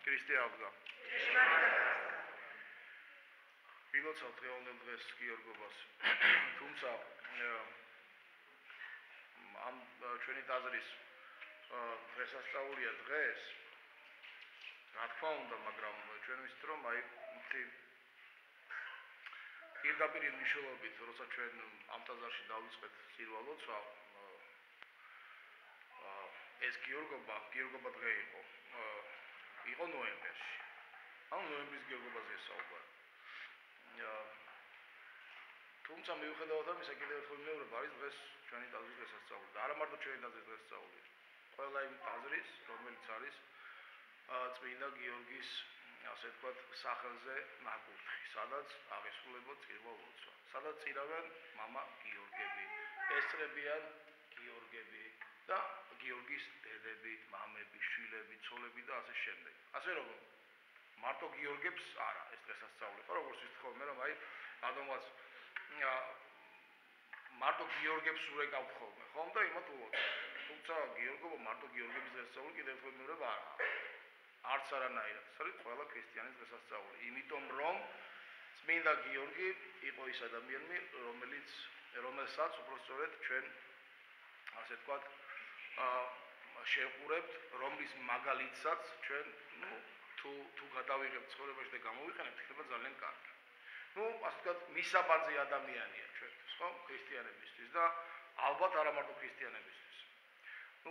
ქრისტიანობა. Pilotsa დღევანდელ დღეს გიორგობას. თუმცა ამ ჩვენი დაზრის დღესასწაულია დღეს. რა თქმა უნდა, მაგრამ ჩვენ ვიცით რომ აი პირდაპირ მნიშვნელობით, როცა ჩვენ ამ დაზარში დავიწყეთ სირვალოცვა, ეს გიორგობა დღე იყო ნოემბერში. ამ ნოემბრის გიორგობაზე საუბარი. თუმცა მიუხედავად ამისა, კიდევ ერთხელ მეორე არის დღეს ჩვენი დაზრის დღესასწაული და არა მარტო ჩვენი დაზრის დღესასწაული. ყველა იმ დაზრის, რომელიც არის წმინდა გიორგის, ასე ვთქვათ, სახელზე ნაკურთხი, სადაც აღესრულება წირვა-ლოცვა, სადაც წირავენ მამა გიორგები, ესწრებიან გიორგები და გიორგის დედები, მამები, შვილები, ცოლები და ასე შემდეგ. ასე რომ მარტო გიორგებს არა ეს დღესასწაული, ხო, როგორც ვთქვით ხოლმე, რომ აი ადამიანს მარტო გიორგებს ურეკავთ ხოლმე, ხომ და იმათ უვოთ. თუმცა გიორგობა მარტო გიორგების დღესასწაული კიდევ ერთხელ მეორე არა. არც არანაირად, ეს არის ყველა ქრისტიანის დღესასწაული. იმიტომ რომ წმინდა გიორგი იყო ის ადამიანი, რომელსაც უბრალოდ ჩვენ ასე ვთქვათ, შევყურებთ, რომლის მაგალითსაც ჩვენ თუ გადავიღებთ ცხოვრებაში და გამოვიყენებთ, იქნება ძალიან კარგი. ასე ვთქვათ, მისაბაძი ადამიანია ჩვენთვის, ხო, ქრისტიანებისთვის და ალბათ არა მარტო ქრისტიანებისთვის.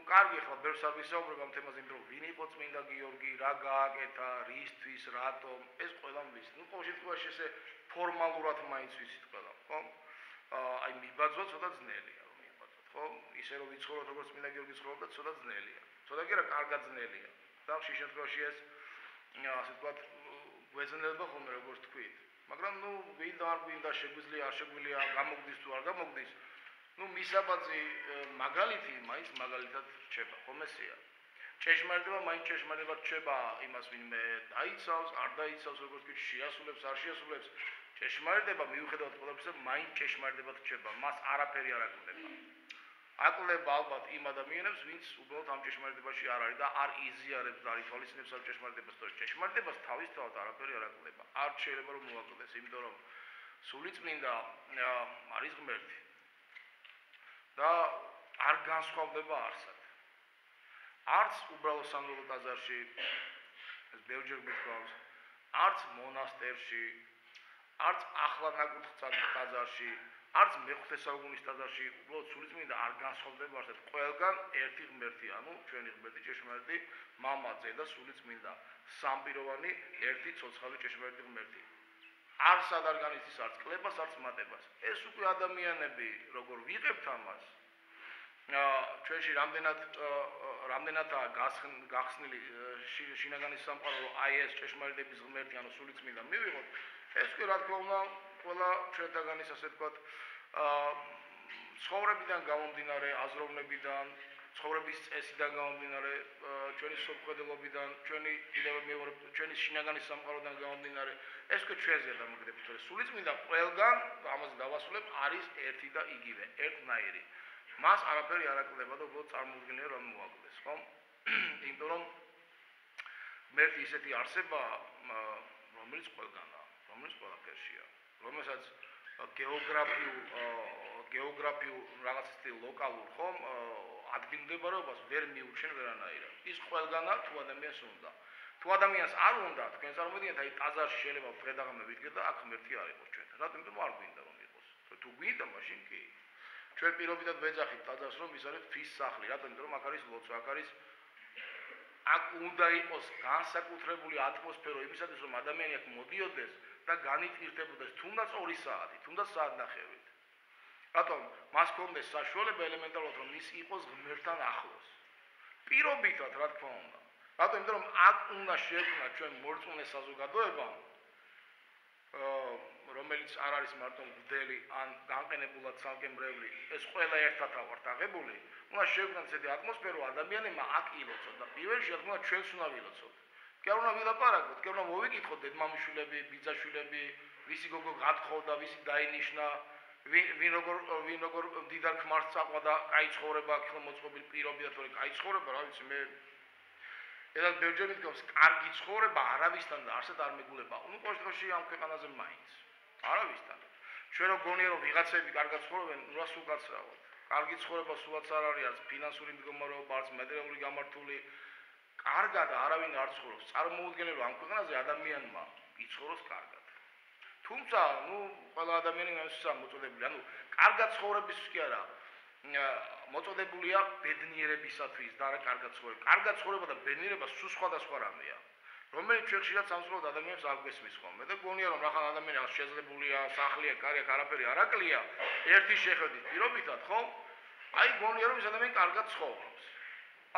კარგი, ახლა ბევრს არ ვისაუბრებ ამ თემაზე, იმიტომ რომ ვინ იყო წმინდა გიორგი, რა გააკეთა, რისთვის, რატომ, ეს ყველამ ვიცით. ყოველ შემთხვევაში ესე ფორმალურად მაინც ვიცით ყველა, ხო? აი მიბაძვა ცოტა ძნელია, რომ მიბაძვოთ, ხო? ისე რომ ვიცხოვროთ როგორც წმინდა გიორგი ცხოვრობდა, ცოტა ძნელია. ცოტა კი არა, კარგად ძნელია. და ხშირ შემთხვევაში ეს ასე ვთქვათ, გვეძნელება ხოლმე როგორც თქვით. მაგრამ გვინდა არ გვინდა, შეგვიძლია არ შეგვიძლია, გამოგდის თუ არ გამოგდის. მისაბაძი მაგალითი მაინც მაგალითად რჩება, ხომ ესეა. ჭეშმარიტება მაინც ჭეშმარიტებად რჩება იმას, ვინმე დაიცავს, არ დაიცავს, როგორც კი შეასრულებს, არ შეასრულებს. ჭეშმარიტება მიუხედავად ყველაფრისა, მაინც ჭეშმარიტებად რჩება, მას არაფერი არ აკლდება. აკლდება ალბათ იმ ადამიანებს, ვინც უბრალოდ ამ ჭეშმარიტებაში არ არის და არ იზიარებს და არ ითვალისწინებს ამ ჭეშმარიტებას, თორე ჭეშმარიტებას თავისთავად არაფერი არ აკლდება. არ შეიძლება რომ მოაკლდეს, იმიტომ რომ სულიწმინდა არის ღმერთი. და არ განსხვავდება არსად. არც უბრალო სამრევლო ტაძარში, ეს ბევრჯერ გითხოვს, არც მონასტერში, არც ახლა ნაკურთხ ტაძარში, არც მეხუთე საუკუნის ტაძარში, უბრალოდ სულიწმინდა არ განსხვავდება არსად. ყველგან ერთი ღმერთი, ანუ ჩვენი ღმერთი ჭეშმარიტი მამაძე და სულიწმინდა, სამპიროვანი ერთი ცოცხალი ჭეშმარიტი ღმერთი. არსად არ განიცდის არც კლებას, არც მატებას. ეს უკვე ადამიანები როგორ ვიღებთ ამას, ჩვენში რამდენადაა გახსნილი შინაგანი სამყარო, რომ აი ეს ჭეშმარიტების ღმერთი, ანუ სულიწმინდა მივიღოთ, ეს კი რა თქმა უნდა ყველა ჩვენთაგანის ასე ვთქვათ, ცხოვრებიდან გამომდინარე, აზროვნებიდან, ცხოვრების წესიდან გამომდინარე, ჩვენი სოფხედელობიდან, ჩვენი შინაგანი სამყაროდან გამომდინარე, ეს კი ჩვენზეა დამოკიდებული, თორე სულიწმინდა ყველგან, ამაზე დავასრულებ, არის ერთი და იგივე, ერთნაირი. მას არაფერი არ აკლდება და უბრალოდ წარმოუდგენია რომ მოაკლდეს, ხო? იმიტომ რომ ღმერთი ისეთი არსება, რომელიც ყველგანაა, რომელიც ყველაფერშია, რომელსაც გეოგრაფიულ რაღაც ლოკალურ, ხომ, ადგილმდებარეობას ვერ მიუჩენ ვერანაირად. ის ყველგანაა თუ ადამიანს უნდა. თუ ადამიანს არ უნდა, თქვენ წარმოიდგინეთ, აი ტაძარში შეიძლება დღე-დაღამე ვიდგეთ და აქ ღმერთი არ იყოს ჩვენთან. რატომ? იმიტომ რომ არ გვინდა რომ იყოს. თუ გვინდა, მაშინ კი. ჩვენ პირობითად ვეძახით ტაძარს, რომ ის არის ღვთის სახლი, რატომ? იმიტომ რომ აქ არის ლოცვა, აქ უნდა იყოს განსაკუთრებული ატმოსფერო იმისათვის, რომ ადამიანი აქ მოდიოდეს და განიტვირთებოდეს თუნდაც 2 საათი, თუნდაც საათნახევრით. რატომ? მას ჰქონდეს საშუალება ელემენტარულად, რომ ის იყოს ღმერთთან ახლოს. პირობითად, რა თქმა უნდა. რატომ? იმიტომ რომ აქ უნდა შეექმნა ჩვენ მორწმუნე საზოგადოება, რომელიც არ არის მარტო მღვდელი ან განყენებულად სამკემბრევი, ეს ყველა ერთად ვართ აღებული, უნდა შეექმნათ ესეთი ატმოსფერო, ადამიანებმა აქ ილოცოთ და პირველ რიგში ჩვენს უნდა ვილოცოთ. კი არ უნდა ვილაპარაკოთ, კი არ უნდა მოვიკითხოთ დედმამიშვილები, ბიძაშვილები, ვისი გოგო გათხოვდა, ვისი დაინიშნა, ვინ როგორ დიდარ ქმარს წაყვა და კაი ცხოვრება, ახლა მოწყობილ პირობიდან, თორე კაი ცხოვრება, რა ვიცი მე ეს ბევრჯერ მითქავს, კარგი ცხოვრება არავისთან და არსად არ მეგულება. ნუ ყოველ შემთხვევაში ამ ქვეყანაზე მაინც. არავისთან. ჩვენ რო გონია რომ ვიღაცები კარგად ცხოვრობენ, ნუ რას უკაცრავად. კარგი ცხოვრება სულაც არ არის, არც ფინანსური მდგომარეობა, არც მატერიალური გამართული. კარგად არავინ არ ცხოვრობს. წარმოუდგენელი რომ ამ ქვეყანაზე ადამიანმა იცხოვროს კარგად. თუმცა, ნუ ყველა ადამიანი ნაცნობია მოწოდებული. ანუ კარგად ცხოვრების კი არა. მოწოდებულია ბედნიერებისათვის და არა კარგად ცხოვრება. კარგად ცხოვრება და ბედნიერება სულ სხვადასხვა რამეა. რომელიც ჩვენ ხშირად სამწუხაროდ ადამიანებს არ გვესმის ხოლმე და გონია რომ რახან ადამიანი რაღაც შეძლებულია, სახლია, კარია, არაფერი არ აკლია, ერთი შეხედვით პირობითად, ხო? აი გონია რომ ეს ადამიანი კარგად ცხოვრობს.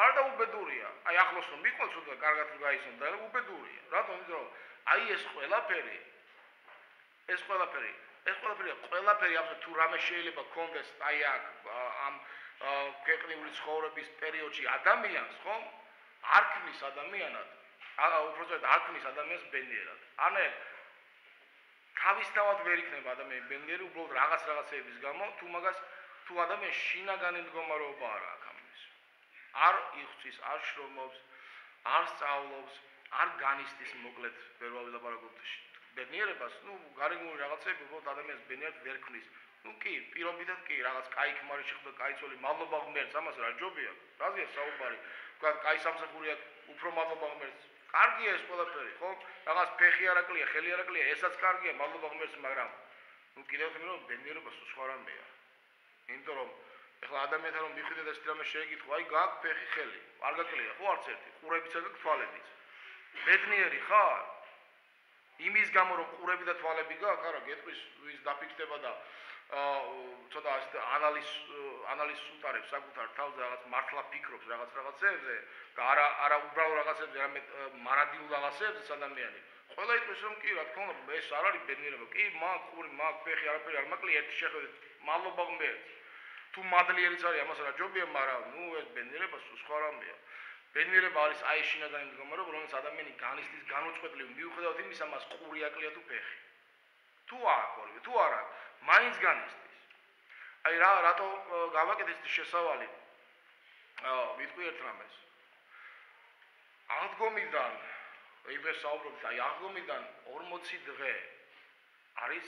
არა და უბედურია. აი ახლოს რომ მიყოლს და კარგად გაიცნო და უბედურია. რატომ? იმიტომ რომ აი ეს ყველაფერი ყველაფერი აბსოლუტურად თუ რამე შეიძლება კონდეს აი აქ ამ ქვეყნიური ცხოვრების პერიოდში ადამიანს, ხო? არ ქმნის ადამიანად. უბრალოდ არ ქმნის ადამიანს ბედნიერად. ანუ თავისთავად ვერ იქნება ადამიანი ბედნიერი უბრალოდ რაღაცების გამო, თუ ადამიანს შინაგანი მდგომარეობა არ აქვს ამის. არ იხვის, არ შრომობს, არ სწავლობს, არ განიცდის მოკლედ ვერ ვილაპარაკობთ ბედნიერებას, ნუ გარეგნული რაღაცები უბრალოდ ადამიანს ბედნიერად ვერ ქმნის. ნუ კი, პირობითად კი, რაღაც კაი ქმარი შეხვდა, კაი ცოლი, მადლობა ღმერთს, ამას რა ჯობია? რაზეა საუბარი? თქვა, კაი სამსახური აქვს, უფრო მადლობა ღმერთს. კარგია ეს ყველაფერი, ხო? რაღაც ფეხი არ აკლია, ხელი არ აკლია, ესაც კარგია, მადლობა ღმერთს, მაგრამ ნუ კიდევ ხომ რომ ბედნიერება სხვა რამეა. იმიტომ რომ ეხლა ადამიანთან რომ მიხვიდე და სტრამე შეეკითხო, აი გააქვს ფეხი, ხელი, არ გაკლია, ხო არც ერთი, ყურებიც აქვს, თვალებიც. ბედნიერი ხარ? იმის გამო რომ ყურები და თვალები გაქვს, არა, გეტყვის ვის დაფიქსდება და ცოტა ანალიზს უტარებს საკუთარ თავზე, რაღაც მართლა ფიქრობს რაღაცებზე და არა უბრალოდ რაღაცებზე, არამედ მარადილ რაღაცებზე ადამიანი. ყველა იტყვის რომ კი, რა თქმა უნდა, ეს არ არის ბედნიერება. კი, მაგ ყური, მაგ ფეხი, არაფერი არ მაკლია, ერთი შეხედვით, მადლობა ღმერთს. თუ მადლიერიც არის, ამას რა ჯობია, მაგრამ ნუ ეს ბედნიერება სხვა რამეა. ბედნიერება არის აი შინაგანი მდგომარეობა, რომელიც ადამიანი განიცდის განუწყვეტლივ მიუხედავად იმისა, მას ყური აკლია თუ ფეხი. თუ აქვს, თუ არა, მაინც განიცდის. აი რატო გავაკეთე ეს შესავალი? ვიტყვი ერთ რამეს. აღდგომიდან, დღეს საუბრობთ, აი აღდგომიდან 40 დღე არის,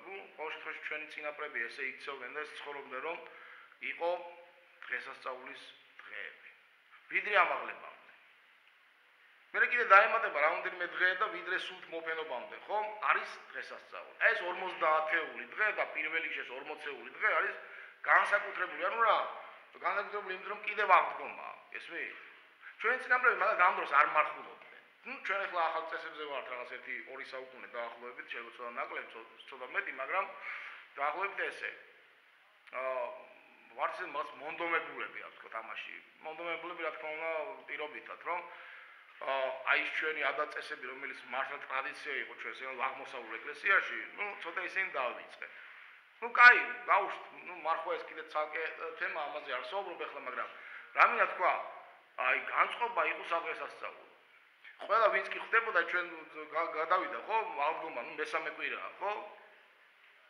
ნუ ყოველ შემთხვევაში ჩვენი წინაპრები ესე იქცევდნენ და ეს ცხოვრობდნენ, რომ იყო დღესასწაულის დღეები. ვიდრე ამაღლებამდე. მე კიდე დაემატება რამდენიმე დღე და ვიდრე სულთ მოფენობამდე, ხო? არის დღესასწაული. ეს 50-ეული დღე და პირველ რიგში 40-ეული დღე არის განსაკუთრებული. ანუ რა? განსაკუთრებული იმიტომ რომ კიდევ აღდგომაა. ესმე? ჩვენი წინაპრები მაგას ამ დროს არ მარხულობდნენ. ნუ ჩვენ ახლა ახალ წესებზე ვართ რაღაც 1-2 საუკუნე დაახლოებით, შეიძლება ცოტა ნაკლები, ცოტა მეტი, მაგრამ დაახლოებით ესე. ვართ ეს მას მონდომებულები აქვს თქო თამაში. მონდომებულები რა თქმა უნდა პირობითად, რომ აი ეს ჩვენი ადაწესები, რომელიც მართლა ტრადიცია იყო ჩვენს აღმოსავლურ ეკლესიაში, ნუ ცოტა ისინი დავიწყეთ. ნუ კაი, გავუშვით, ნუ მარხვა ეს კიდე ცალკე თემა, ამაზე არ საუბრობ ახლა, მაგრამ რა მინდა თქვა, აი განწყობა იყო სადღესასწაულო. ყველა ვინც კი ხდებოდა ჩვენ გადავიდა, ხო, აღდგომა, ნუ მესამე კვირაა, ხო?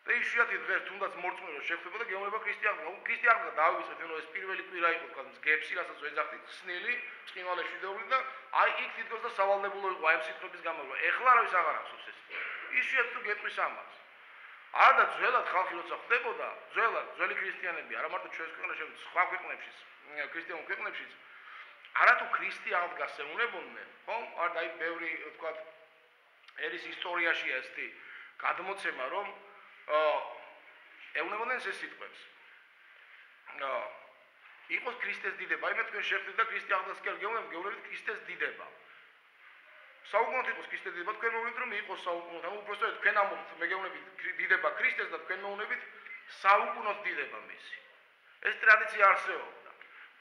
და იშვიათი დღეს თუნდაც მორწმუნე რომ შეხვდებოდა გეუბნება ქრისტიანობა დავიწყეთ, რომ ეს პირველი კვირა იყო, თქვა, მსგებში, რასაც ვეძახდით, ხსნილი, წყინვალე შვიდეული და აი იქ თითქოს და სავალდებულო იყო აი ამ სიტყვების გამო. ეხლა არავის აღარ ახსოვს ეს. იშვიათი თუ გეტყვის ამას. არა და ძველად ხალხი როცა ხდებოდა, ძველი ქრისტიანები, არა მარტო ჩვენს ქვეყანაში, სხვა ქვეყნებშიც, ქრისტიანულ ქვეყნებშიც არათუ ქრისტე აღდგასეუნებოდნენ, ხო? არა და აი ბევრი, თქვა, ერის ისტორიაში ესეთი გადმოცემა, რომ ეუნებოდნენ ეს სიტყვებს. იყოს ქრისტეს დიდება, აი მე თქვენ შეხვდით და ქრისტე აღდგას კი არ გეუბნებით ქრისტეს დიდება. საუკუნოდ იყოს ქრისტეს დიდება, თქვენ მოვიდეთ რომ იყოს საუკუნოდ, ანუ უბრალოდ თქვენ ამბობთ, მე გეუბნებით დიდება ქრისტეს და თქვენ მოვუნებით საუკუნოდ დიდება მისი. ეს ტრადიცია არსებობდა.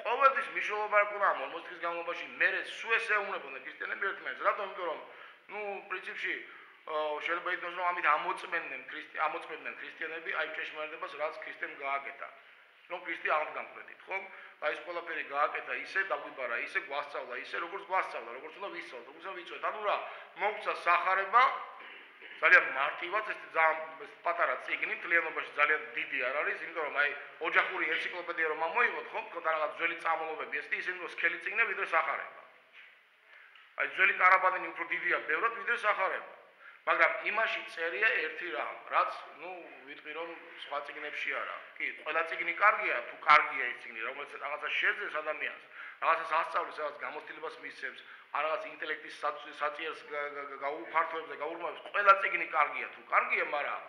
ყოველთვის მნიშვნელობა აქვს ამ 40 დღის განმავლობაში მერე სულ ეს ეუბნებოდნენ ქრისტიანები ერთმანეთს. რატომ? იმიტომ რომ ნუ პრინციპში შეიძლება ითქვას რომ ამით ამოწმენდნენ ქრისტიანები აი ჭეშმარიტებას რაც ქრისტემ გააკეთა. რომ ქრისტე აღდგამკვეთით, ხო? აი ეს ყველაფერი გააკეთა ისე, დაგვიბარა ისე, გვასწავლა ისე, როგორც გვასწავლა, როგორც უნდა ვისწავლოთ, როგორც უნდა ვიცოდეთ. ანუ რა, მოგცა სახარება ძალიან მარტივად, ეს ძალიან პატარა წიგნი, მთლიანობაში ძალიან დიდი არ არის, იმიტომ რომ აი ოჯახური ენციკლოპედია რომ ამოიღოთ, ხო? თქვა რაღაც ძველი წამონობები, ეს ისე რომ სქელი წიგნი ვიდრე სახარება. აი ძველი კარაბანინი უფრო დიდია ბევრად ვიდრე სახარება. მაგრამ იმაში წერია ერთი რამ, რაც ვიტყვი რომ სხვა წიგნებში არა. კი, ყველა წიგნი კარგია, თუ კარგია ის წიგნი, რომელიც რაღაცა შეძლებს ადამიანს, რაღაცას ასწავლის, რაღაც გამოცდილებას მისცემს, ან რაღაც ინტელექტის საწიერს გაუფართოებს და გაურმავებს, ყველა წიგნი კარგია, თუ კარგია, მაგრამ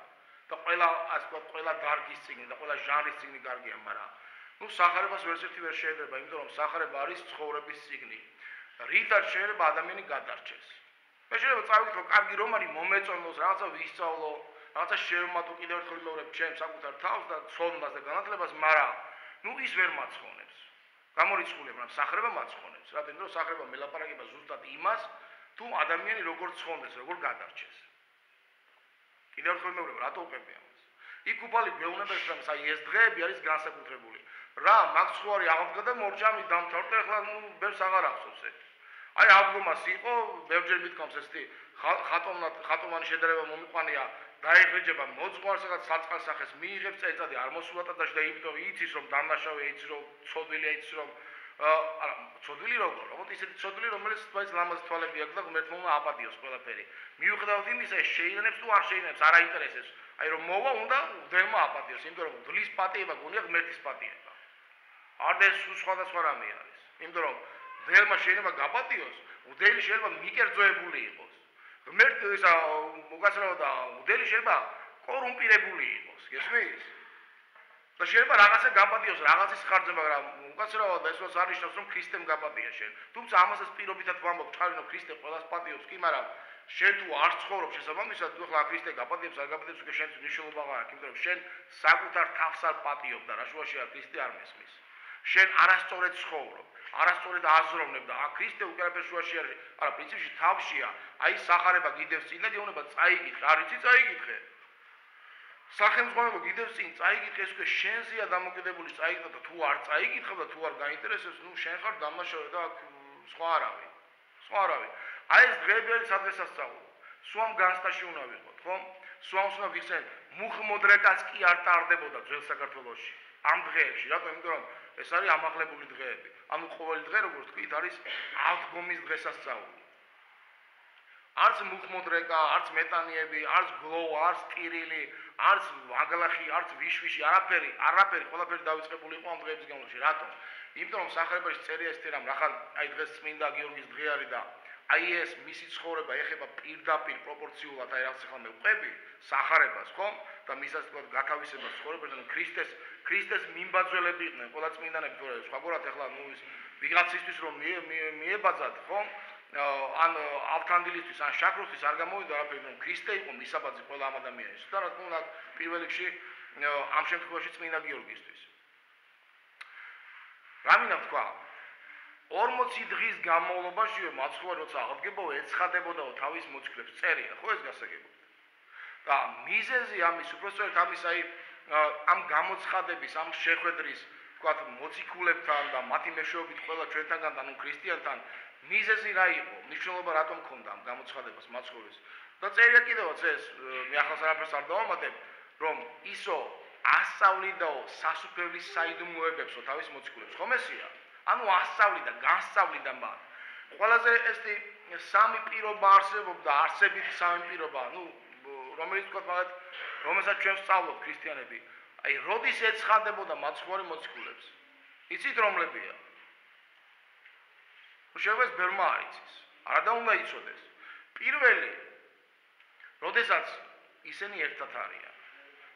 და ყველა დარგის წიგნი და ყველა ჟანრის წიგნი კარგია, მაგრამ სახარებას ვერც ერთი ვერ შეიძლება, იმიტომ რომ სახარება არის ცხოვრების წიგნი. რითაც შეიძლება ადამიანი გადარჩეს. მე შეიძლება წავიკითხო კარგი რომანი მომეწონოს, რაღაცა ვისწავლო, რაღაცა შევმატო კიდევ ერთხელ ვიმეორებ ჩემს საკუთარ თავს და ცოდნას და განათლებას, მაგრამ ის ვერ მაცხონებს. გამორიცხულია, მაგრამ სახარება მაცხონებს. რადგან რომ სახარება მელაპარაკება ზუსტად იმას, თუ ადამიანი როგორ ცხონდეს, როგორ გადარჩეს. კიდევ ერთხელ ვიმეორებ, რატო უყევი ამას? იქ უფალი გვეუბნებს, რომ ეს დღეები არის განსაკუთრებული. რა მაგ სხვარი აღდგა და მორჭამი დამთავრდა, ახლა ბევრს აღარ ახსოვს ეს. აი აღდგომას იყო, ბევრჯერ მithkoms ესეთი ხატომანი შედარება მომიყვანია, დაეღრიჯება მოძღვარს, რაღაც საწყალ სახეს მიიღებს წელიწადი არ მოსულა ტაძარში და იმიტომ იცის რომ დამნაშავეა, იცის რომ ცოდვილია, იცის რომ არა, ცოდვილი როგორ? როგორც ისეთი ცოდვილი, რომელიც თვალის ლამაზი თვალები აქვს და ღმერთმა აპატიოს ყველაფერი. მიუხედავად იმისა, შეინებს თუ არ შეინებს, არ აინტერესებს. აი რომ მოვა, უნდა ღვთაებმა აპატიოს, იმიტომ რომ ღვთლის პატიება გონია ღმერთის პატიება. არ ეს სხვადასხვა რამე არის. იმიტომ რომ ღვთაებმა შეიძლება გაპატიოს, ღვთელი შეიძლება მიკერძოებული იყოს. ღმერთი ისა მოგასწრება და ღვთელი შეიძლება კორუმპირებული იყოს, გესმის? და შეიძლება რაღაცა გაპატიოს, რაღაცის ხარჯზე, მაგრამ მოგასწრება და ეს როს არ ნიშნავს რომ ქრისტემ გაპატია შენ. თუმცა ამასაც პირობითად ვამბობ, ჩხარინო ქრისტე ყველას პატიობს კი, მაგრამ შენ თუ არ ცხოვრობ შესაბამისად, თუ ახლა ქრისტე გაპატიებს, არ გაპატიებს, უკვე შენ მნიშვნელობა აღარ აქვს, იმიტომ რომ შენ საკუთარ თავს არ პატიობ და რა შუაშია ქრისტე არ მესმის. შენ არასწორად ცხოვრობ, არასწორად აზროვნებ და ქრისტე უკერაფერ შუაში არის. არა, პრინციპში თავშია, აი სახარება გიდევს წინ და გეუბნება წაიგითხე, არ იცი წაიგითხე. სახელმძღვანელო გიდევს წინ წაიგითხე, ეს უკვე შენზეა დამოკიდებული წაიგდო და თუ არ წაიგითხებ და თუ არ გაინტერესებს, შენ ხარ დამნაშავე და სხვა არავინ. სხვა არავინ. აი ეს დღეები არის სადღესასწაულო. სვამ განსტაში უნდა ვიყოთ, ხო? სვამს უნდა ვიხსენოთ, მუხმოდრეკაც კი არ ტარდებოდა ძველ საქართველოში. ამ დღეებში, რატომ? იმიტომ რომ ეს არის ამაღლებული დღეები. ანუ ყოველი დღე, როგორც თქვით, არის აღდგომის დღესასწაული. არც მუხმოდრეკა, არც მეტანიები, არც გლოუ, არც ტირილი, არც ვაგლახი, არც ვიშვიში, არაფერი, ყველაფერი დავიწყებული იყო ამ დღეების განმავლობაში. რატომ? იმიტომ რომ სახარებაში წერია ესეთი რამ, რახან აი დღეს წმინდა გიორგის დღე არის და აი ეს მისი ცხოვრება ეხება პირდაპირ პროპორციულად აი რაღაც ახლა მე ვყვები სახარებას, ხო? და მისაც თქვა გათავისებას ცხოვრებიდან ქრისტეს მიმბაძველები იყვნენ, ყველა წმინდანები თორე სხვაგვარად ახლა ის ვიღაცისთვის რომ მიებაძათ, ხო? ან ავთანდილისთვის, ან შაქროსთვის არ გამოვიდა არაფერი, რომ ქრისტე იყო მისაბაძი ყველა ამ ადამიანისთვის და რა თქმა უნდა პირველ რიგში ამ შემთხვევაში წმინდა გიორგისთვის. რა მინდა თქვა? 40 დღის განმავლობაშივე მაცხოვარი როცა აღდგებოდა, ეცხადებოდა თავის მოციქულებს, წერია, ხო ეს გასაგებია. და მიზეზი ამის უბრალოდ ამის აი ამ გამოცხადების, ამ შეხვედრის, თქვათ, მოციქულებთან და მათი მეშვეობით ყველა ჩვენთანგან და ქრისტიანთან მიზეზი რა იყო? მნიშვნელობა რატომ ქონდა ამ გამოცხადებას მაცხოვრის? და წერია კიდევაც ეს, მე ახალს არაფერს არ დავამატებ, რომ ისო ასწავლიდაო სასუფევლის საიდუმლოებებსო თავის მოციქულებს, ხომ ესია? ანუ ასწავლიდა, განსწავლიდა მათ. ყველაზე ესეთი სამი პირობა არსებობდა, არსებითი სამი პირობა, რომელიც თქვა მაგათ, რომელსაც ჩვენ ვსწავლობთ ქრისტიანები. აი, როდის ეცხადებოდა მაცხოვარი მოციქულებს? იცით რომლებია? შეიძლება ეს ბევრმა არ იცის. არა და უნდა იცოდეს. პირველი, როდესაც ისინი ერთად არიან.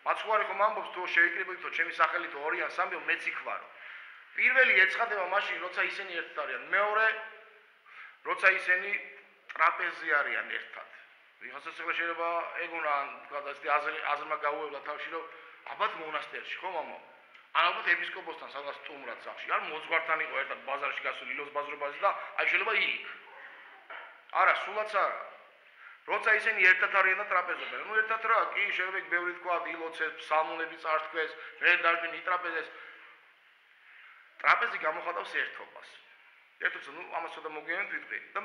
მაცხოვარი ხომ ამბობს, თუ შეიკრიბებითო ჩემი სახელით ორი ან სამი, მეც იქვარო. პირველი ეცხადება მაშინ, როცა ისინი ერთად არიან. მეორე, როცა ისინი ტრაპეზზე არიან ერთად. ვიღაცას შეიძლება ეგონა, თქვა და ესეთი აზრმა გაუევლა თავში, რომ ალბათ მონასტერში, ხო მამა? ან ალბათ ეპისკოპოსთან სადღაც სტუმრად სახში, ან მოძღვართან იყო ერთად ბაზარში გასული ილოს ბაზრობაზე და აი შეიძლება იქ. არა, სულაც არა. როცა ისინი ერთად არიან და ტრაპეზობენ. ერთად რა, კი, შეიძლება იქ ბევრი თქვა, ილოცეს, ფსალმუნები წარსდგეს, მე დაჟდნენ იტრაპეზეს. ტრაპეზი გამოხატავს ერთობას. ერთობს, ამას ცოტა მოგვიანებით ვიტყვი. და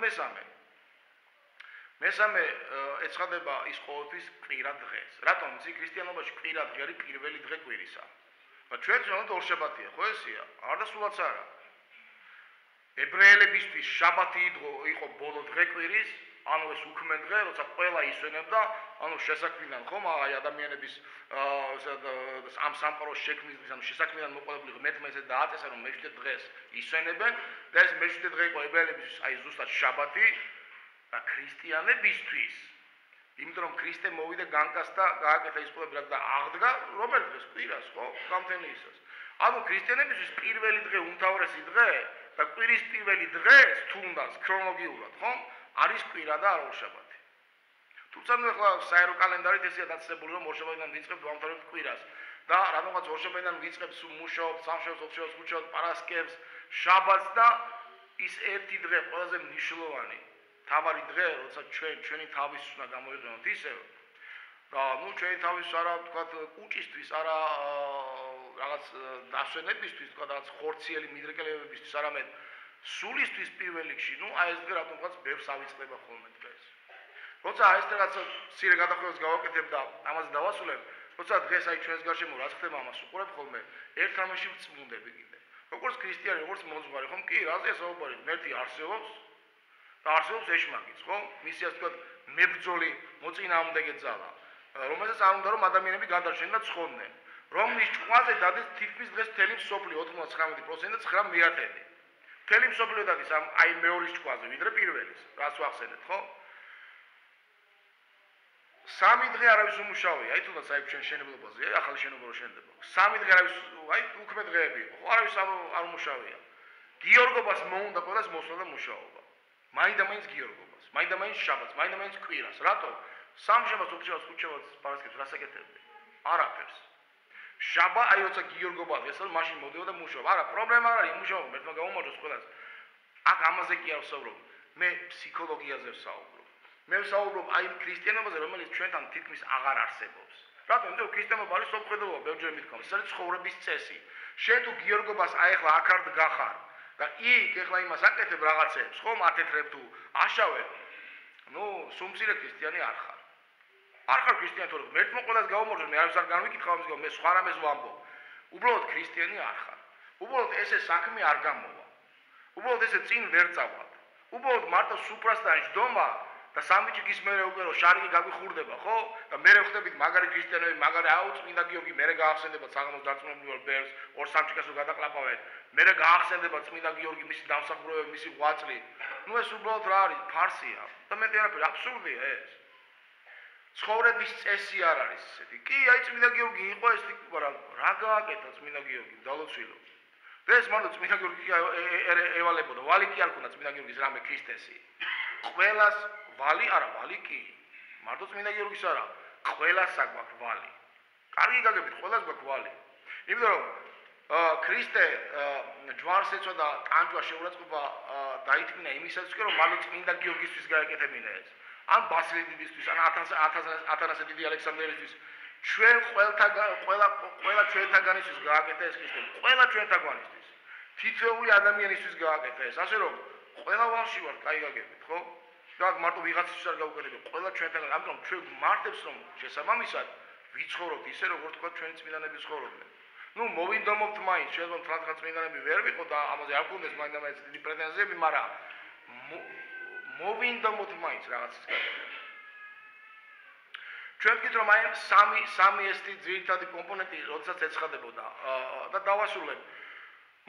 მესამე ეცხადება ის ყოველთვის კვირა დღეს. რატომ? იცი ქრისტიანობაში კვირა დღე არის პირველი დღე კვირისა. და ჩვენ ვთქვით ორშაბათია, ხო ესია? არ და სულაც არა. ებრაელებისთვის შაბათი იყო ბოლო დღე კვირის, ანუ ეს უქმე დღე, როცა ყველა ისვენებდა, ანუ შესაქმნიდან ხომ აი ადამიანების ამ სამყაროს შექმნის, ანუ შესაქმნიდან მოყოლებული ღმერთმა დააწესა, რომ მეშვიდე დღეს ისვენებენ და ეს მეშვიდე დღე იყო ებრაელებისთვის აი ზუსტად შაბათი და ქრისტიანებისთვის. იმიტომ რომ ქრისტე მოვიდა განკაცდა, გააკეთა ის ყველაფერი რაც და აღდგა რომელ დღეს კვირას, ხო? გამთენიისას. ანუ ქრისტიანებისთვის პირველი დღე უმთავრესი დღე და კვირის პირველი დღეს თუნდაც ქრონოლოგიურად, ხო? არის კვირა და არა ორშაბათი. თუმცა ნუ ახლა საერო კალენდარით ესეა დაწესებული, რომ ორშაბათიდან ვიწყებთ ვამთავრებთ კვირას და რადგანაც ორშაბათიდან ვიწყებთ სამუშაობთ, სამშაბათს, ოთხშაბათს, ხუთშაბათს, პარასკევს, შაბათს და ის ერთი დღე ყველაზე მნიშვნელოვანი თავარი დღე, როცა ჩვენი თავის უნდა გამოვიყენოთ ისევ და ნუ ჩვენი თავის არა ვთქვათ კუჭისთვის, არა რაღაც დასვენებისთვის, ვთქვათ რაღაც ხორციელი მიდრეკელებებისთვის, არამედ სულისთვის პირველ რიგში, ნუ აი ეს დღე რატომღაც ბევრს ავიწყდება ხოლმე დღეს. როცა აი ეს რაღაც მცირე გადახვევას გავაკეთებ და ამაზე დავასრულებ, როცა დღეს აი ჩვენს გარშემო რაც ხდება ამას უყურებ ხოლმე, ერთ რამეში ვწმუნდები კიდე. როგორც ქრისტიანი, როგორც მოძღვარი, ხომ კი, რაზე საუბარი, ღმერთი არსებობს და არსებობს ეშმაკიც, ხო? მისი ასე ვთქვათ მებრძოლი მოწინააღმდეგე ძალა, რომელსაც არ უნდა რომ ადამიანები გადარჩენენ და ცხონდნენ. რომლის ჭყვაზე დადეს თითქმის დღეს მთელი მსოფლიო 99% და 9/10. მთელი მსოფლიო დადის ამ აი მეორის ჭყვაზე, ვიდრე პირველის. რას ვახსენეთ, ხო? 3 დღე არავის უმუშავია, აი თუნდაც აი ჩვენ შენებლობაზე, აი ახალი შენობა რო შენდება. 3 დღე არავის, აი უქმე დღეები იყო, ხო, არავის არ უმუშავია. გიორგობას მოუნდა ყველას მოსვლა და მუშაობა. მაინდა-მაინც გიორგობას, მაინდა-მაინც შაბათს, მაინდა-მაინც კვირას. რატო? სამშაბათს, ოთხშაბათს, ხუთშაბათს, პარასკევს რას აკეთებდი? არაფერს. შაბა აი როცა გიორგობა დღეს არის, მაშინ მოდიოდა და მუშაობა. არა, პრობლემა არ არის, მუშაობა, მერტმა გამომარჯოს ყველას. აქ ამაზე კი არ ვსაუბრობ. მე ფსიქოლოგიაზე ვსაუბრობ. მე ვსაუბრობ აი ქრისტიანობაზე, რომელიც ჩვენთან თითქმის აღარ არსებობს. რატომ? იმიტომ რომ ქრისტიანობა არის სოფხედელობა, ბევრჯერ მithkom. ეს არის ცხოვრების წესი. შენ თუ გიორგობას აი ახლა აქ არ გახარ და იქ ახლა იმას აკეთებ რაღაცებს, ხომ ათეთრებ თუ აშავებ. ნუ სუმცირე ქრისტიანი არ ხარ. არ ხარ ქრისტიანი თორე მერტმა ყველას გავამორჯოს, მე არავის არ განვიკითხავ ამის გამო, მე სხვა რამეს ვამბობ. უბრალოდ ქრისტიანი არ ხარ. უბრალოდ ესე საქმე არ გამოვა. უბრალოდ ესე წინ ვერ წავალ. უბრალოდ მარტო სუფრასთან ჯდომა და სამბიჭი გისმერე უკვე რომ შარიკი გაგვიხურდება, ხო? და მე ვხდებით მაგარი ქრისტიანები, მაგარი აუ წმინდა გიორგი, მე გაახსენდება საღამოს დარწმუნებული ვარ ბერს, ორ სამჭიქას რო გადაყლაპავენ. მე გაახსენდება წმინდა გიორგი, მისი დამსახურებები, მისი ღვაწლი. ნუ ეს უბრალოდ რა არის? ფარსია. და მე არაფერი აბსურდია ეს. ცხოვრების წესი არ არის ესეთი. კი, აი წმინდა გიორგი იყო ეს ტიპი, რა გააკეთა წმინდა გიორგი, დალოცვილო. და ეს მარტო წმინდა გიორგი ევალებოდა, ვალი კი არ ქონდა წმინდა გიორგის რამე ქრისტესი. ყველას ვალი არა, ვალი კი. მარტო წმინდა გიორგის არა, ყველას აქვს ვალი. კარგი გაგებით, ყველას გვაქვს ვალი. იმიტომ რომ ქრისტე ჯვარს ეწოდა ტანჯვა შეურაცხყოფა დაითმინა იმისათვის, რომ მალე წმინდა გიორგისთვის გაეკეთებინა ეს. ან ბასილიდისთვის, ან ათანასე დიდი ალექსანდრიელისთვის, ჩვენ ყველა ჩვენთაგანისთვის გააკეთა ეს ქრისტე, ყველა ჩვენთაგანისთვის. თითოეული ადამიანისთვის გააკეთა ეს, ასე რომ ყველა ვალში ვართ, კაი გაგებით, ხო? და მარტო ვიღაცისთვის არ გავუკეთებთ, ყველა ჩვენთაგან, ამიტომ ჩვენ მარტებს რომ შესაბამისად ვიცხოვროთ ისე, როგორც თქვა ჩვენი წმინდანები ცხოვრობდნენ. ნუ მოვინდომობთ მაინც, შეიძლება თლათღა წმინდანები ვერ ვიყო და ამაზე არ გქონდეს მაინდა-მაინც დიდი პრეტენზიები, მაგრამ მოვინდომოთ მაინც რაღაცის გაკეთება. ჩვენ ვთქვით რომ აი სამი ესეთი ძირითადი კომპონენტი როდესაც ეცხადებოდა და დავასრულებ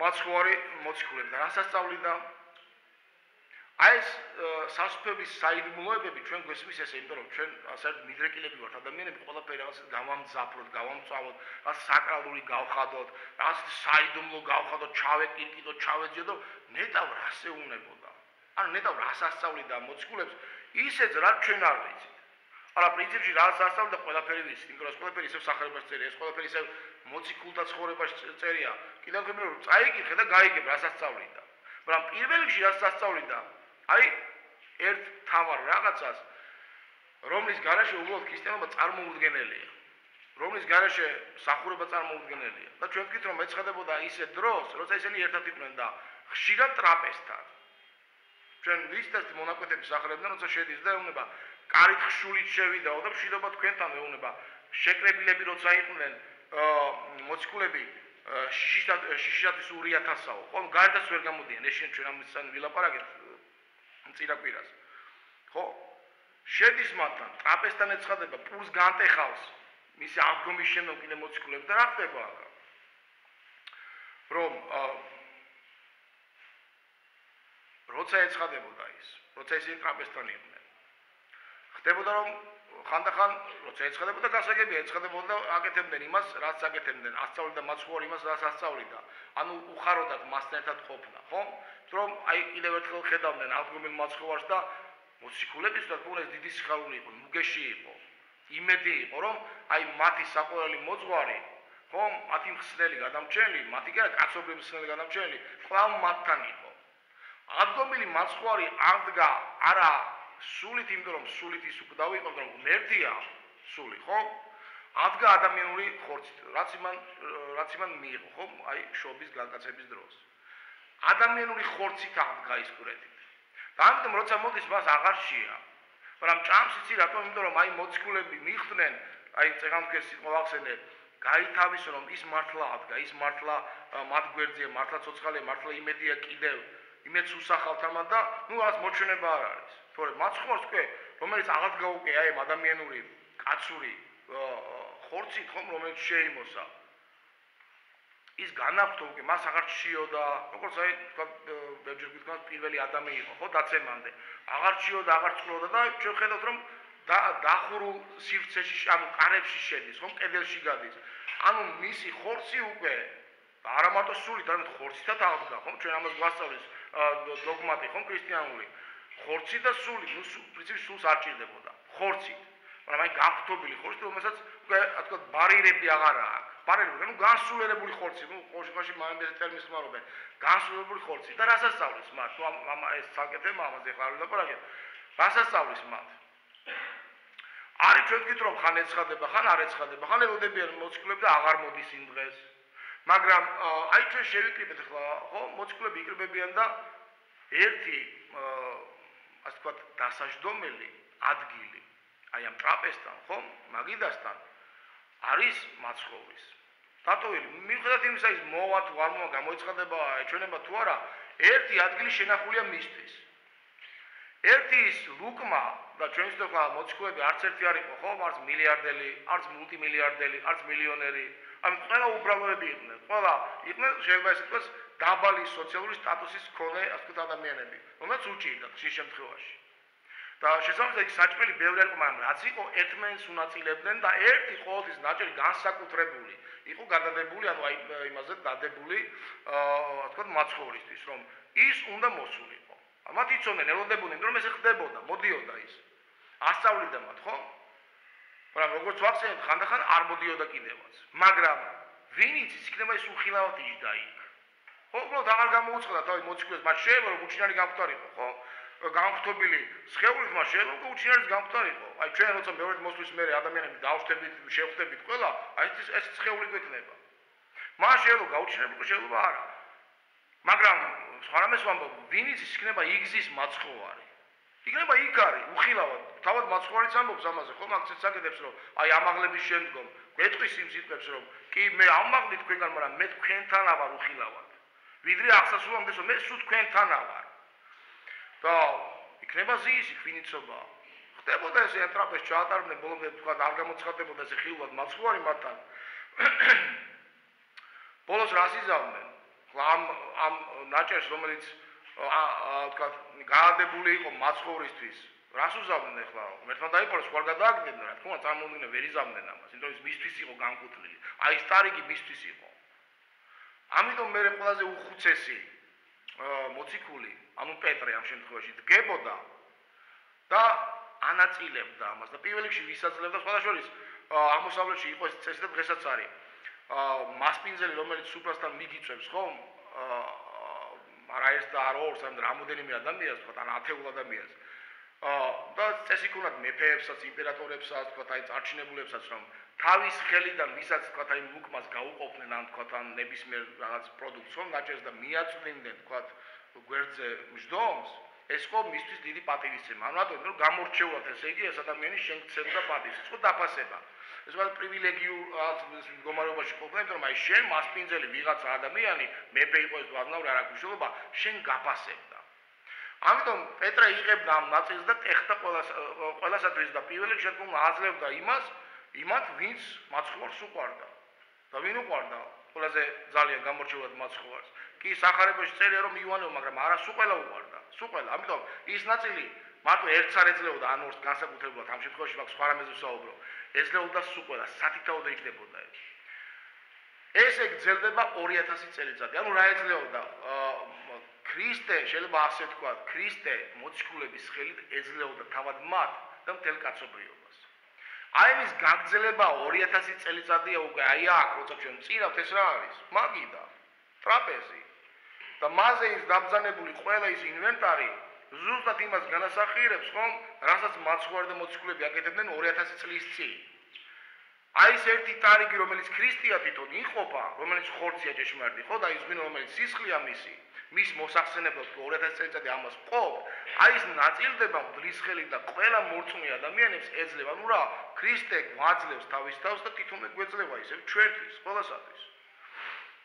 მაცხოვარი მოციქულები და რასაც სწავლიდა აი ეს სასწრაფების საიდუმლოებები ჩვენ გვესმის ესე, იმიტომ რომ ჩვენ საერთოდ მიდრეკილები ვართ ადამიანები, ყველაფერი რაღაცას გავამძაფროთ, გავამწვავოთ, რაღაც საკრალური გავხადოთ, რაღაც საიდუმლო გავხადოთ, ჩავეკირკიტოთ, ჩავეძიოთ, ნეტავ რას ეუნებოდა. ანუ ნეტავ რას ასწავლიდა მოციქულებს, ისეც რაც ჩვენ არ ვიცით. არა პრინციპში რაც ასწავლიდა ყველაფერი ვიცით, იმიტომ რომ ყველაფერი ისევ სახარებას წერია, ეს ყველაფერი ისევ მოციქულთა ცხოვრებაში წერია. კიდევ ხომ რომ წაიკითხე და გაიგებ რას ასწავლიდა. მაგრამ პირველ რიგში რაც ასწავლიდა, აი ერთ თავარ რაღაცას, რომლის გარშე უბრალოდ ქრისტიანობა წარმოუდგენელია. რომლის გარშე სახურება წარმოუდგენელია. და ჩვენ ვთქვით რომ ეცხადებოდა ისე დროს, როცა ისინი ერთად იყვნენ და ხშირად ტრაპეზთან. ჩვენ ვისთასი მონაკვეთების ახლებდნენ, როცა შედის და ეუბნება, კარით ხშულით შევიდაო და მშვიდობა თქვენთან ეუბნება, შეკრებილები როცა იყვნენ მოციქულები, შიშათვის 2000-აო, ხო? გარდაც ვერ გამოდიან, ეს ჩვენ ამისთან ვილაპარაკეთ წინა კვირას. ხო? შედის მათთან, ტრაპეზთან ეცხადება, პულს განტეხავს. მისი აღდგომის შემდეგ კიდე მოციქულები და რა ხდება აქ? რომ როცა ეცხადებოდა ის, როცა ისინი ტრაპეზთან იყვნენ. ხდებოდა რომ ხანდახან როცა ეცხადებოდა გასაგებია, ეცხადებოდა აკეთებდნენ იმას, რაც აკეთებდნენ, ასწავლიდა მაცხოვარი იმას, რაც ასწავლიდა. ანუ უხაროდათ მასთან ერთად ყოფნა, ხო? რომ აი კიდევ ერთხელ ხედავდნენ აღდგომილ მაცხოვარს და მოციქულებისთვის ეს დიდი სიხარული იყო, მუგეში იყო. იმედი იყო, რომ აი მათი საყვარელი მოძღვარი, ხო, მათი მხსნელი გადამრჩენელი, მათი კი არა კაცობრიობის მხსნელი გადამრჩენელი, კვლავ მათთან იყო. აღდგომილი მაცხოვარი აღდგა არა სულით, იმიტომ რომ სულით ის უკვდავი იყო, რომ ღმერთია სული, ხო? აღდგა ადამიანური ხორცით, რაც იმან მიიღო, ხო? აი შობის განკაცების დროს. ადამიანური ხორცით აღდგა ის კვირეთით. და ამიტომ როცა მოდის მას აღარ შეა. მაგრამ ჭამს იცი რატომ? იმიტომ რომ აი მოციქულები მიხვდნენ, აი წეგანთქეს სიტყვა ვახსენე, გაითავისო რომ ის მართლა აღდგა, ის მართლა მათ გვერდზეა, მართლა ცოცხალია, მართლა იმედია კიდევ, იმედს უსახავთ ამან და ნუ რაღაც მოჩვენება არ არის. თორე მაცხოვარს უკვე, რომელიც აღადგა უკვე აი ადამიანური, კაცური ხორცით, ხომ, რომელიც შეიმოსა. ის განახვდა უკვე, მას აღარ ჩიოდა, როგორც აი თქვა ბევრჯერ გითხრათ პირველი ადამი იყო, ხო, დაცემამდე. აღარ ჩიოდა, აღარ წყლოდა და ჩვენ ხედავთ რომ დახურულ სივრცეში, ანუ კარებში შედის, ხომ, კედელში გადის. ანუ მისი ხორცი უკვე არა მარტო სულით, არამედ ხორცითაც აღდგა, ხომ, ჩვენ ამას გვასწავლის დოგმატი, ხომ, ქრისტიანული. ხორცი და სული, ნუ პრინციპში სულს არ ჭირდებოდა. ხორცით. მაგრამ აი გახტობილი ხორცი, რომელსაც უკვე ასე ვთქვათ, ბარიერები აღარ აქვს. ბარიერები, ნუ განსულერებული ხორცი, ნუ ხორცი მაინც ტერმინს ხმარობენ. განსულერებული ხორცი და რასაც სწავლის მათ? თუ ეს საკეთე ამაზე ხარ ვილაპარაკეთ. რასაც სწავლის მათ? არის ჩვენ ვთქვით რომ ხან ეცხადება, ხან არ ეცხადება, ხან ელოდებიან მოციქულები და აღარ მოდის იმ დღეს. მაგრამ აი ჩვენ შევიკრიბეთ ახლა, ხო, მოციქულები იკრიბებიან და ერთი ასე ვთქვათ, დასაჯდომელი ადგილი აი ამ ტრაპეზთან, ხო, მაგიდასთან არის მაცხოვრის. დატოვილი, მიუხედავად იმისა, ის მოვა თუ არ მოვა, გამოიცხადება, ეჩვენება თუ არა, ერთი ადგილი შენახულია მისთვის. ერთი ის ლუკმა და ჩვენ ვთქვით, მოციქულები არც ერთი არ იყო, ხო, არც მილიარდელი, არც მულტიმილიარდელი, არც მილიონერი, ანუ ყველა უბრალოები იყვნენ. ყველა იყვნენ, შეიძლება ესე ვთქვათ, დაბალი სოციალური სტატუსის მქონე, ასე ვთქვათ, ადამიანები, რომელსაც უჭირდათ ხშირ შემთხვევაში. და შესაბამისად ის საჭმელი ბევრი იყო, მაგრამ რაც იყო, ერთმანეთს უნაწილებდნენ და ერთი ყოველთვის ნაჭერი განსაკუთრებული იყო გადადებული, ანუ აი იმაზე დადებული, ასე ვთქვათ, მაცხოვრისთვის, რომ ის უნდა მოსულიყო. მათ იცოდნენ, ელოდებოდნენ, რომ ეს ხდებოდა, მოდიოდა ის. ასწავლიდა მათ, ხო? მაგრამ როგორც ვახსენეთ, ხანდახან არ მოდიოდა კიდევაც. მაგრამ ვინიც ის იქნება ის უხილავად იჯდა იქ. ხო, უბრალოდ აღარ გამოუცხადა თავი მოციქულს, მას შეიძლება რომ უჩინარი გამხდარიყო, ხო? გამხდობილი სხეულით მას შეიძლება რომ უჩინარის გამხდარიყო. აი ჩვენ როცა მეორედ მოსვლის მერე ადამიანები დავშტებით, შევხვდებით ყველა, აი ეს სხეული გვექნება. მას შეიძლება გაუჩინარიყო, შეიძლება არა. მაგრამ სხვა რამეს ვამბობ, ვინიც ის იქნება იგზის მაცხოვარი. იქნება იქ არის, უხილავად. თავად მაცხოვარიც ამბობს ამაზე, ხომ აქცენტს აკეთებს, რომ აი ამაღლების შემდგომ გვეტყვის იმ სიტყვებს, რომ კი მე ამაღლით თქვენგან, მაგრამ მე თქვენთანა ვარ უხილავად. ვიდრე აღსასრულამდე, მე სულ თქვენთანა ვარ. და იქნება ზის იქვინიცობა. ხდებოდა ეს ტრაპეზს ჩაატარებდნენ, ბოლომდე თქვა არ გამოცხადდებოდა ეს ხილულად მაცხოვარი მათთან. ბოლოს რას იზამდნენ? ამ ნაჭერს, რომელიც თქვა გაადებული იყო მაცხოვრისთვის. რას უზამდნენ ახლა? ერთმა დაიპყროს, ხوار გადააგდებდნენ, რა თქმა უნდა, წარმოვიდგინე, ვერ იზამდნენ ამას, იმიტომ რომ მისთვის იყო განკუთვნილი. აი სტარიგი მისთვის იყო. ამიტომ მე ყველაზე უხუცესი მოციქული, ანუ პეტრე ამ შემთხვევაში დგებოდა და ანაწილებდა ამას და პირველ რიგში ვისაძლებდა სხვადასხვა აღმოსავლეთში იყო ეს წესი და დღესაც არის. მასპინძელი, რომელიც სუფრასთან მიგიწევს, ხომ? არა ეს და არა ორს, ამ რამოდენიმე ადამიანს, თქვა, ან ათეულ ადამიანს. და წესი ქონათ მეფეებსაც, იმპერატორებსაც, თქვა, აი წარჩინებულებსაც, რომ თავის ხელიდან ვისაც თქვა, აი ლუკმას გაუყოფდნენ, ან თქვა, ან ნებისმიერ რაღაც პროდუქტს, რომ ნაჭერს და მიაწვდიდნენ, თქვა, გვერდზე მждომს, ეს ხო მისთვის დიდი პატივისცემა. ანუ რატომ? რომ გამორჩეულად ესე იგი ეს ადამიანი შენ გცემდა პატივს. ეს ხო დაფასება. ეს ვარ პრივილეგიურ მდგომარეობაში ყოფნა, იმიტომ რომ აი შენ მასპინძელი ვიღაცა ადამიანი, მეფე იყო ეს ვაზნაური არ აქვს მნიშვნელობა, შენ გაფასებდა. ამიტომ პეტრე იღებდა ამ ნაწილს და ტეხდა ყველასათვის და პირველ რიგში აძლევდა იმათ, ვინც მაცხოვარს უყვარდა. და ვინ უყვარდა? ყველაზე ძალიან გამორჩეულად მაცხოვარს. კი სახარებაში წერია რომ იოანე, მაგრამ არა სუყელა უყვარდა. სუყელა. ამიტომ ის ნაწილი მარტო ერთს არ ეძლეოდა, ან ორს განსაკუთრებულად ამ შემთხვევაში მაგ სხვა რამეზე ვსაუბრო. ეძლეოდა სუყელა, სათითაოდ იქნებოდა ეს. ესე გრძელდება 2000 წელიწადი. ანუ რა ეძლეოდა? ქრისტე, შეიძლება ასე თქვა, ქრისტე მოციქულების ხელით ეძლეოდა თავად მათ და მთელ კაცობრიობას. აი ეს გაგრძელება 2000 წელიწადია უკვე, აი აქ როცა ჩვენ წირავთ ეს რა არის? მაგიდა, ტრაპეზი. და მასზე ის დაბრძანებული ყველა ის ინვენტარი ზუსტად იმას განასახიერებს, ხომ, რასაც მაცხოვარი და მოციქულები აკეთებდნენ 2000 წლის წინ. აი ეს ერთი ტარიგი, რომელიც ქრისტეა თვითონ იყოფა, რომელიც ხორცია ჭეშმარიტი, ხო და ის ვინ რომელიც სისხლია მის მოსახსენებლად 2000 წელიწადი ამას ყოფ, აი ეს ნაწილდება მღვდლის ხელით და ყველა მორწმუნე ადამიანებს ეძლევა. ნუ რა, ქრისტე გვაძლევს თავის თავს და თვითონ გვეძლევა ისევ ჩვენთვის, ყველასათვის.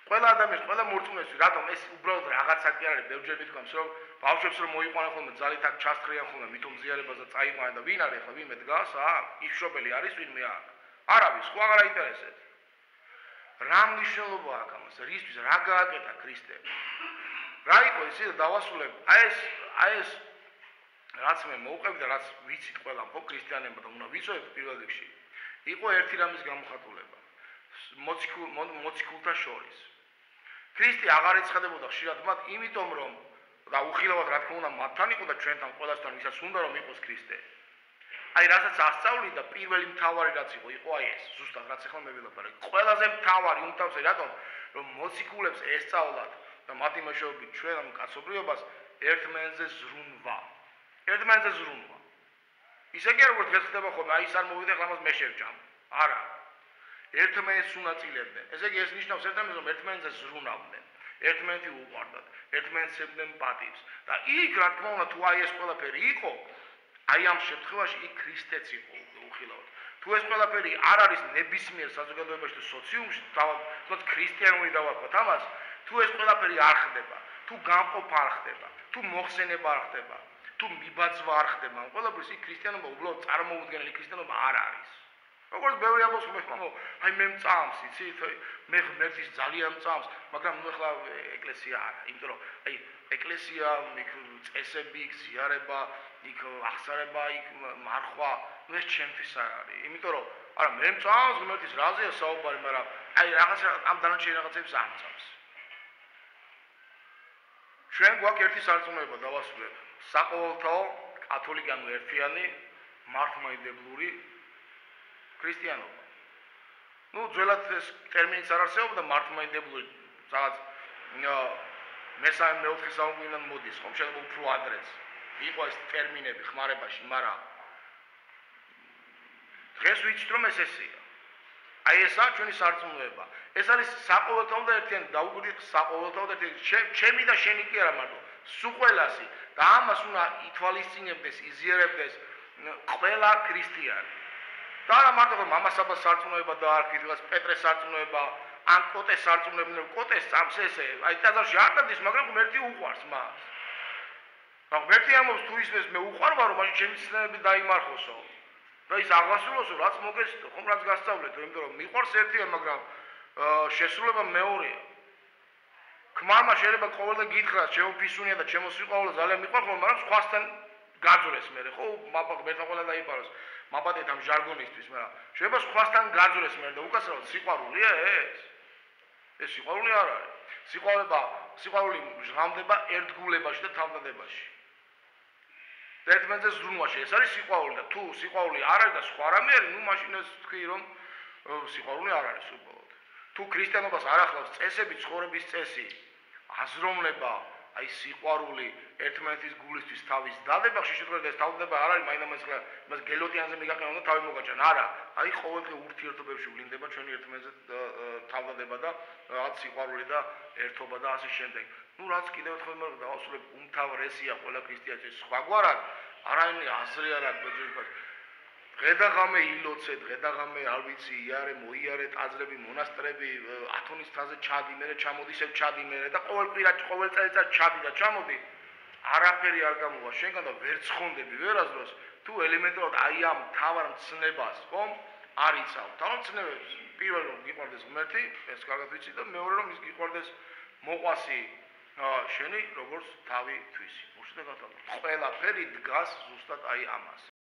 ყველა ადამიანს, ყველა მორწმუნეთვის, რატომ ეს უბრალოდ რაღაცა კი არ არის, ბევრჯერ მithქვამს, რომ ბავშვებს რომ მოიყვანენ ხოლმე ძალით აქ ჩასწრიან ხოლმე მით უმზიარებას და წაიყვანენ და ვინ არის ახლა ვინმე დგას აქ? იშობელი არის ვინმე აქ? არავის, ხო აღარ აინტერესებს. რა მნიშვნელობა აქვს ამას? რისთვის რა გააკეთა ქრისტემ? რა იყო ისე დავასრულებ? აი ეს რაც მე მოვყევი და რაც ვიცით ყველამ ხო ქრისტიანებმა და უნდა ვიცოდეთ პირველ რიგში. იყო ერთი რამის გამოხატულება. მოციქულთა შორის. ქრისტე აღარ ეცხადებოდა ხშირად მათ, იმიტომ რომ და უხილავად რა თქმა უნდა მათთან იყო და ჩვენთან ყველასთან ვისაც უნდა რომ იყოს ქრისტე. აი რასაც ასწავლიდა პირველი მთავარი რაც იყო აი ეს ზუსტად რაც ახლა მე ვილაპარაკ. ყველაზე მთავარი უმთავრესი რატომ რომ მოციქულებს ესწავლათ და მათი მეშვეობით ჩვენ ამ კაცობრიობას ერთმანეთზე ზრუნვა. ერთმანეთზე ზრუნვა. ისე კი როგორც დღეს ხდება ხოლმე, აი ის არ მოვიდა ახლა მას მე შევჭამ. არა. ერთმანეთს უნაწილებდნენ. ესე იგი ეს ნიშნავს ერთმანეთს რომ ერთმანეთზე ზრუნავდნენ. ერთმანეთი უყვარდათ, ერთმანეთს ებდნენ პატივს. და იქ რა თქმა უნდა თუ აი ეს ყველაფერი იყო, აი ამ შემთხვევაში იქ ქრისტეც იყო უხილავად. თუ ეს ყველაფერი არ არის ნებისმიერ საზოგადოებაში და სოციუმში, თუნდაც ქრისტიანული დავარქვათ ამას, თუ ეს ყველაფერი არ ხდება, თუ გამყოფა არ ხდება, თუ მოხსენება არ ხდება, თუ მიბაძვა არ ხდება, ამ ყველაფერს იქ ქრისტიანობა უბრალოდ წარმოუდგენელი ქრისტიანობა არ არის. როგორც ბევრი ამბობს, აი მე მწამს, იცით, მე ღმერთის ძალიან მწამს, მაგრამ ნუ ახლა ეკლესია არა, იმიტომ რომ აი ეკლესია, იქ წესები, იქ ზიარება, იქ აღსარება, იქ მარხვა, ნუ ეს ჩემთვის არ არის. იმიტომ რომ არა მე მწამს ღმერთის რაზეა საუბარი, მაგრამ აი რაღაცა ამ დანარჩენი რაღაცებს არ მწამს. ჩვენ გვაქვს ერთი სარწმუნოება დავასრულებ. საყოველთაო, კათოლიკე ანუ ერთიანი, მართლმადიდებლური ქრისტიანობა. ნუ ძველად ეს ტერმინიც არ არსებობდა მართლმადიდებლური, სადაც მესამე მეოთხე საუკუნიდან მოდის, ხომ შეიძლება უფრო ადრეც. იყო ეს ტერმინები ხმარებაში, მაგრამ დღეს ვიცით რომ ეს ესეა. აი ესაა ჩვენი სარწმუნოება. ეს არის საყოველთაო და ერთიანი, დაუკვირდით საყოველთაო და ერთიანი. ჩემი და შენი კი არა მარტო, სუყველასი და ამას უნდა ითვალისწინებდეს, იზიარებდეს ყველა ქრისტიანი. და არა მარტო რომ მამასაბას სარწმუნოება დაარქვით, ვიღაც პეტრეს სარწმუნოება, ან კოტეს სარწმუნოება, კოტეს წამს ესე, აი ტაძარში არ დადის, მაგრამ ღმერთი უყვარს მას. რა ღმერთი ამბობს თუ ისმეს მე უყვარ ვარო, მაშინ ჩემი ცნებები დაიმარხოსო. და ის აღასრულოსო, რაც მოგეცდო, ხომ რაც გასწავლეთო, იმიტომ რომ მიყვარს ერთია, მაგრამ შესრულება მეორეა. ქმარმა შეიძლება ყოველდღე გითხრას, ჩემო ფისუნია და ჩემო სიყვარული ძალიან მიყვარს, მაგრამ სხვასთან გაძვრეს მე, ხო, ღმერთთან ყველა დაიპაროს. მაბადეთ ამ ჟარგონისთვის, მაგრამ შეიძლება სხვასთან გაძვრეს მე და უკაცრავად სიყვარულია ეს? ეს სიყვარული არ არის. სიყვარული ჟღამდება ერთგულებაში და თავდადებაში. და ერთმანეთზე ზრუნვაში, ეს არის სიყვარული და თუ სიყვარული არ არის და სხვა რამე არის, ნუ მაშინ ეს თქვი რომ სიყვარული არ არის უბრალოდ. თუ ქრისტიანობას არ ახლავს წესები, ცხოვრების წესი, აზროვნება, აი სიყვარული ერთმანეთის გულისთვის თავის დადება, ხშირ შემთხვევაში ეს თავდება არ არის, მაინც იმას გელოტიანზე მიგაყენა და თავი მოგაჭან. არა, აი ყოველდღე ურთიერთობებში ვლინდება ჩვენი ერთმანეთზე თავდადება და რაღაც სიყვარული და ერთობა და ასე შემდეგ. ნუ რაც კიდევ ერთხელ დავასრულებ, უმთავრესია ყველა ქრისტიანის სხვაგვარად, არაერთი აზრი არ აქვს ბეჭდვითაც. დღე-და-ღამე ილოცე, დღე-და-ღამე არ ვიცი, იარე, მოიარე ტაძრები, მონასტრები, ათონის თაზე ჩადი, მერე ჩამოდი, ისევ ჩადი მერე და ყოველ წელიწადს ჩადი და ჩამოდი. არაფერი არ გამოვა შენგან და ვერ ცხონდები ვერასდროს, თუ ელემენტარულად აი ამ თავარ მცნებას, ხომ? არ იცავ. თავარ მცნებებს პირველ რომ გიყვარდეს ღმერთი, ეს კარგად ვიცი და მეორე რომ ის გიყვარდეს მოყვასი შენი როგორც თავი თვისი. უშუალოდ ყველაფერი დგას ზუსტად აი ამას.